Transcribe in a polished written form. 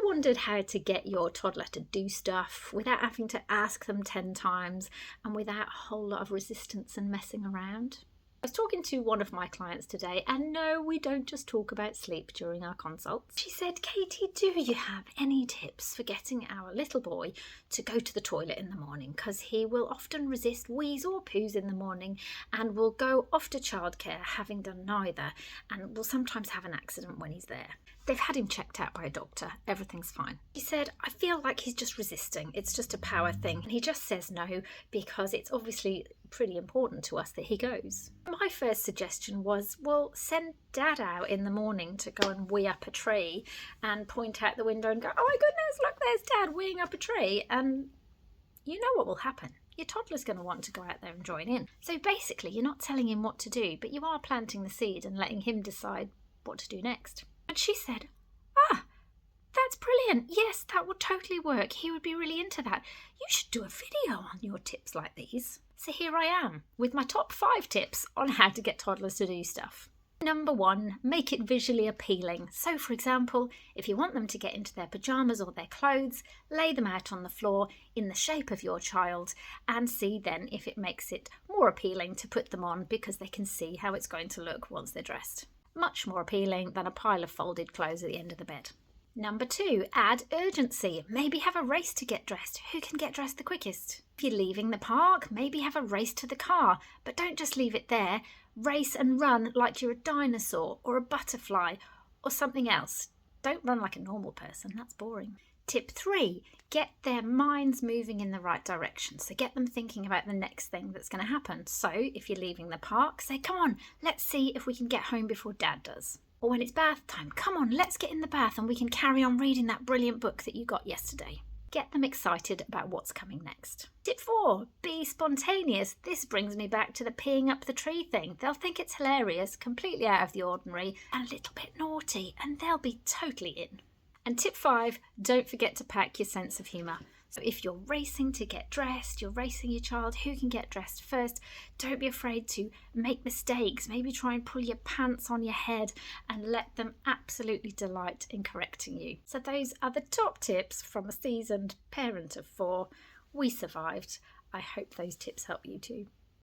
wondered how to get your toddler to do stuff without having to ask them 10 times and without a whole lot of resistance and messing around? I was talking to one of my clients today, and no, we don't just talk about sleep during our consults. She said, Katie, do you have any tips for getting our little boy to go to the toilet in the morning? Because he will often resist wheeze or poos in the morning and will go off to childcare having done neither, and will sometimes have an accident when he's there. They've had him checked out by a doctor. Everything's fine. She said, I feel like he's just resisting. It's just a power thing. And he just says no because it's obviously pretty important to us that he goes. My first suggestion was, well, send Dad out in the morning to go and wee up a tree and point out the window and go, oh my goodness, look, there's Dad weeing up a tree. And you know what will happen. Your toddler's going to want to go out there and join in. So basically, you're not telling him what to do, but you are planting the seed and letting him decide what to do next. And she said, that's brilliant. Yes, that would totally work. He would be really into that. You should do a video on your tips like these. So here I am with my top 5 tips on how to get toddlers to do stuff. Number 1, make it visually appealing. So for example, if you want them to get into their pyjamas or their clothes, lay them out on the floor in the shape of your child and see then if it makes it more appealing to put them on because they can see how it's going to look once they're dressed. Much more appealing than a pile of folded clothes at the end of the bed. Number 2, add urgency. Maybe have a race to get dressed. Who can get dressed the quickest? If you're leaving the park, maybe have a race to the car. But don't just leave it there. Race and run like you're a dinosaur or a butterfly or something else. Don't run like a normal person. That's boring. Tip 3, get their minds moving in the right direction. So get them thinking about the next thing that's going to happen. So if you're leaving the park, say, come on, let's see if we can get home before Dad does. Or when it's bath time, come on, let's get in the bath and we can carry on reading that brilliant book that you got yesterday. Get them excited about what's coming next. Tip 4, be spontaneous. This brings me back to the peeing up the tree thing. They'll think it's hilarious, completely out of the ordinary, and a little bit naughty, and they'll be totally in. And tip 5, don't forget to pack your sense of humour. So if you're racing to get dressed, you're racing your child who can get dressed first, don't be afraid to make mistakes. Maybe try and pull your pants on your head and let them absolutely delight in correcting you. So those are the top tips from a seasoned parent of 4. We survived. I hope those tips help you too.